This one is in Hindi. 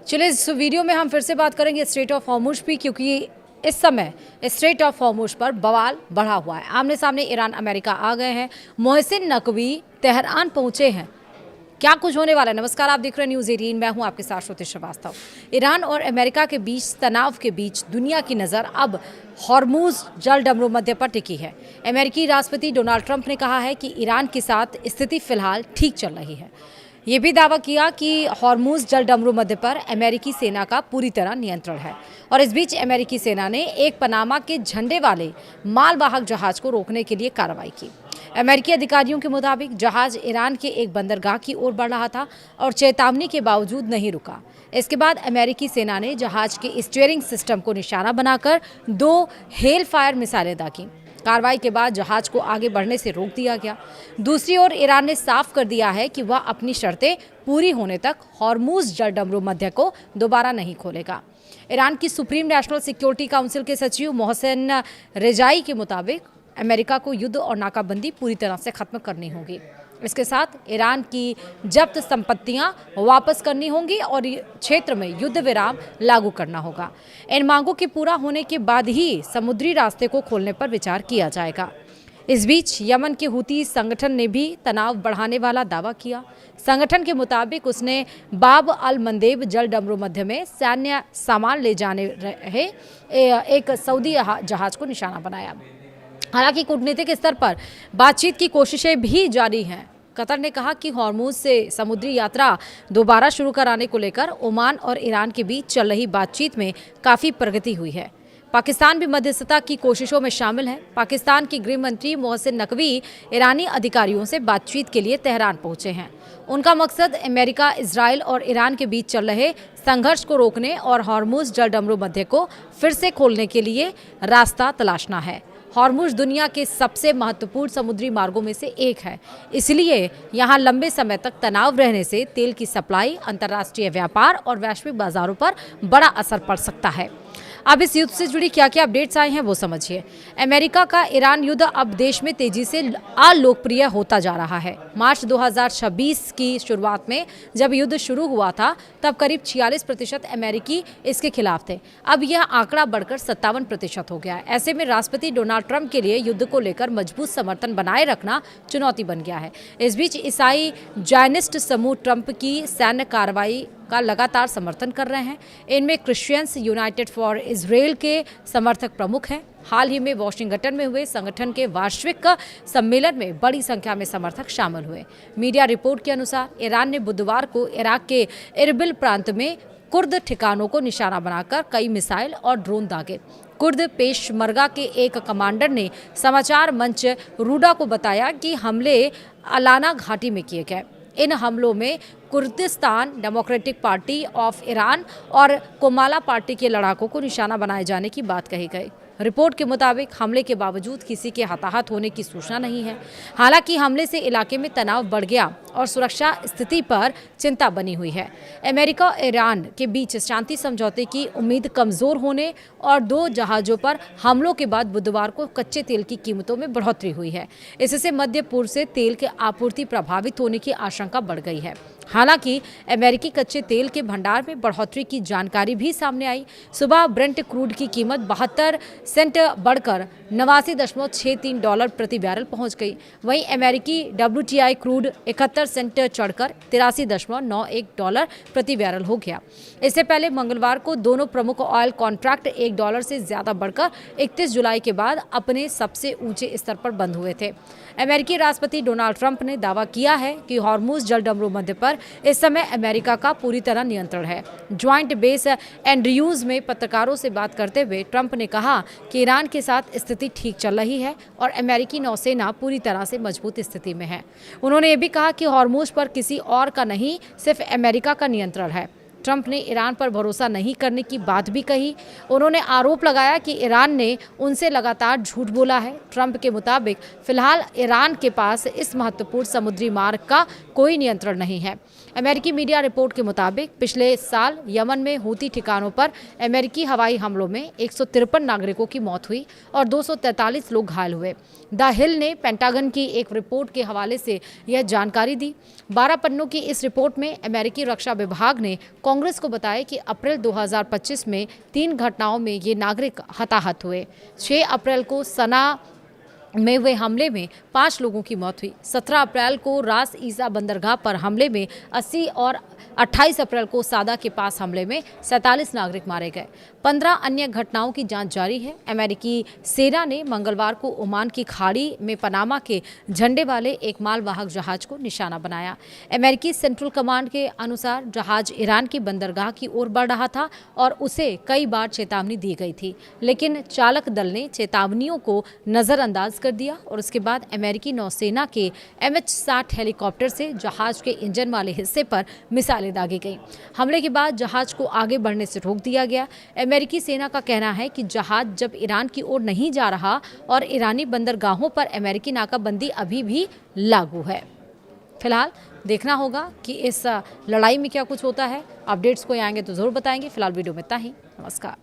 चलिए इस वीडियो में हम फिर से बात करेंगे स्ट्रेट ऑफ हॉर्मुज भी, क्योंकि इस समय स्ट्रेट ऑफ हॉर्मुज पर बवाल बढ़ा हुआ है। आमने सामने ईरान अमेरिका आ गए हैं। मोहसिन नकवी तेहरान पहुंचे हैं। क्या कुछ होने वाला है? नमस्कार, आप देख रहे हैं न्यूज़ 18। मैं हूं आपके साथ श्रुति श्रीवास्तव। ईरान और अमेरिका के बीच तनाव के बीच दुनिया की नज़र अब हॉर्मुज जल डमरू मध्य पर टिकी है। अमेरिकी राष्ट्रपति डोनाल्ड ट्रंप ने कहा है कि ईरान के साथ स्थिति फिलहाल ठीक चल रही है। ये भी दावा किया कि हॉर्मुज जल डमरू मध्य पर अमेरिकी सेना का पूरी तरह नियंत्रण है। और इस बीच अमेरिकी सेना ने एक पनामा के झंडे वाले मालवाहक जहाज को रोकने के लिए कार्रवाई की। अमेरिकी अधिकारियों के मुताबिक जहाज ईरान के एक बंदरगाह की ओर बढ़ रहा था और चेतावनी के बावजूद नहीं रुका। इसके बाद अमेरिकी सेना ने जहाज के स्टीयरिंग सिस्टम को निशाना बनाकर 2 हेल फायर मिसाइलें दागीं। कार्रवाई के बाद जहाज को आगे बढ़ने से रोक दिया गया। दूसरी ओर ईरान ने साफ कर दिया है कि वह अपनी शर्तें पूरी होने तक हॉर्मुज जल डमरू मध्य को दोबारा नहीं खोलेगा। ईरान की सुप्रीम नेशनल सिक्योरिटी काउंसिल के सचिव मोहसिन रेजाई के मुताबिक अमेरिका को युद्ध और नाकाबंदी पूरी तरह से खत्म करनी होगी। इसके साथ ईरान की जब्त संपत्तियां वापस करनी होंगी और क्षेत्र में युद्ध विराम लागू करना होगा। इन मांगों के पूरा होने के बाद ही समुद्री रास्ते को खोलने पर विचार किया जाएगा। इस बीच यमन के हुती संगठन ने भी तनाव बढ़ाने वाला दावा किया। संगठन के मुताबिक उसने बाब अल मंदेब जल डमरू मध्य में सैन्य सामान ले जाने रहे एक सऊदी जहाज को निशाना बनाया। हालांकि कूटनीतिक स्तर पर बातचीत की कोशिशें भी जारी हैं। कतर ने कहा कि हॉर्मुज से समुद्री यात्रा दोबारा शुरू कराने को लेकर ओमान और ईरान के बीच चल रही बातचीत में काफ़ी प्रगति हुई है। पाकिस्तान भी मध्यस्थता की कोशिशों में शामिल है। पाकिस्तान की गृह मंत्री मोहसिन नकवी ईरानी अधिकारियों से बातचीत के लिए तेहरान पहुंचे हैं। उनका मकसद अमेरिका, इजराइल और ईरान के बीच चल रहे संघर्ष को रोकने और हॉर्मुज जल डमरू मध्य को फिर से खोलने के लिए रास्ता तलाशना है। हॉर्मुज दुनिया के सबसे महत्वपूर्ण समुद्री मार्गों में से एक है, इसलिए यहाँ लंबे समय तक तनाव रहने से तेल की सप्लाई, अंतर्राष्ट्रीय व्यापार और वैश्विक बाजारों पर बड़ा असर पड़ सकता है। अब इस युद्ध से जुड़ी क्या क्या अपडेट्स आए हैं वो समझिए। अमेरिका का ईरान युद्ध अब देश में तेजी से अलोकप्रिय होता जा रहा है। मार्च 2026 की शुरुआत में जब युद्ध शुरू हुआ था तब करीब 46% अमेरिकी इसके खिलाफ थे। अब यह आंकड़ा बढ़कर 57% हो गया है। ऐसे में राष्ट्रपति डोनाल्ड ट्रंप के लिए युद्ध को लेकर मजबूत समर्थन बनाए रखना चुनौती बन गया है। इस बीच ईसाई जायनिस्ट समूह ट्रंप की सैन्य कार्रवाई का लगातार समर्थन कर रहे हैं। इनमें क्रिश्चियंस यूनाइटेड फॉर इजराइल के समर्थक प्रमुख हैं। हाल ही में वॉशिंगटन में हुए संगठन के वार्षिक सम्मेलन में बड़ी संख्या में समर्थक शामिल हुए। मीडिया रिपोर्ट के अनुसार ईरान ने बुधवार को इराक के इरबिल प्रांत में कुर्द ठिकानों को निशाना बनाकर कई मिसाइल और ड्रोन दागे। कुर्द पेशमर्गा के एक कमांडर ने समाचार मंच रूडा को बताया कि हमले अलाना घाटी में किए गए। इन हमलों में Kurdistan democratic party of Iran और कोमाला पार्टी के लड़ाकों को निशाना बनाए जाने की बात कही गई। रिपोर्ट के मुताबिक हमले के बावजूद किसी के हताहत होने की सूचना नहीं है। हालांकि हमले से इलाके में तनाव बढ़ गया और सुरक्षा स्थिति पर चिंता बनी हुई है। अमेरिका और ईरान के बीच शांति समझौते की उम्मीद कमजोर होने और 2 जहाज़ों पर हमलों के बाद बुधवार को कच्चे तेल की कीमतों में बढ़ोतरी हुई है। इससे मध्य पूर्व से तेल की आपूर्ति प्रभावित होने की आशंका बढ़ गई है। हालांकि अमेरिकी कच्चे तेल के भंडार में बढ़ोतरी की जानकारी भी सामने आई। सुबह ब्रेंट क्रूड की कीमत 72 सेंट बढ़कर $89.63 प्रति बैरल पहुंच गई। वहीं अमेरिकी WTI क्रूड 71 सेंट चढ़कर $83.91 प्रति बैरल हो गया। इससे पहले मंगलवार को दोनों प्रमुख ऑयल कॉन्ट्रैक्ट $1 से ज्यादा बढ़कर 31 जुलाई के बाद अपने सबसे ऊंचे स्तर पर बंद हुए थे। अमेरिकी राष्ट्रपति डोनाल्ड ट्रंप ने दावा किया है कि हॉर्मुज जल डमरू मध्य पर इस समय अमेरिका का पूरी तरह नियंत्रण है। ज्वाइंट बेस एंड्रयूज में पत्रकारों से बात करते हुए ट्रंप ने कहा कि ईरान के साथ स्थिति ठीक चल रही है और अमेरिकी नौसेना पूरी तरह से मजबूत स्थिति में है। उन्होंने ये भी कहा कि हॉर्मुज पर किसी और का नहीं, सिर्फ अमेरिका का नियंत्रण है। ट्रंप ने ईरान पर भरोसा नहीं करने की बात भी कही। उन्होंने आरोप लगाया कि ईरान ने उनसे लगातार झूठ बोला है। ट्रंप के मुताबिक फिलहाल ईरान के पास इस महत्वपूर्ण समुद्री मार्ग का कोई नियंत्रण नहीं है। अमेरिकी मीडिया रिपोर्ट के मुताबिक पिछले साल यमन में हूती ठिकानों पर अमेरिकी हवाई हमलों में 153 नागरिकों की मौत हुई और 243 लोग घायल हुए। द हिल ने पेंटागन की एक रिपोर्ट के हवाले से यह जानकारी दी। 12 पन्नों की इस रिपोर्ट में अमेरिकी रक्षा विभाग ने कांग्रेस को बताया कि अप्रैल 2025 में 3 घटनाओं में ये नागरिक हताहत हुए। 6 अप्रैल को सना में हुए हमले में 5 लोगों की मौत हुई। 17 अप्रैल को रास ईसा बंदरगाह पर हमले में 80 और 28 अप्रैल को सादा के पास हमले में 47 नागरिक मारे गए। 15 अन्य घटनाओं की जांच जारी है। अमेरिकी सेना ने मंगलवार को ओमान की खाड़ी में पनामा के झंडे वाले एक मालवाहक जहाज को निशाना बनाया। अमेरिकी सेंट्रल कमांड के अनुसार जहाज ईरान की बंदरगाह की ओर बढ़ रहा था और उसे कई बार चेतावनी दी गई थी, लेकिन चालक दल ने चेतावनियों को नज़रअंदाज कर दिया और उसके बाद अमेरिकी नौसेना के MH-60 हेलीकॉप्टर से जहाज के इंजन वाले हिस्से पर मिसाइलें दागी गईं। हमले के बाद जहाज को आगे बढ़ने से रोक दिया गया। अमेरिकी सेना का कहना है कि जहाज जब ईरान की ओर नहीं जा रहा और ईरानी बंदरगाहों पर अमेरिकी नाकाबंदी अभी भी लागू है। फिलहाल देखना होगा कि इस लड़ाई में क्या कुछ होता है। अपडेट्स कोई आएंगे तो ज़रूर बताएंगे। फिलहाल वीडियो में इतना ही। नमस्कार।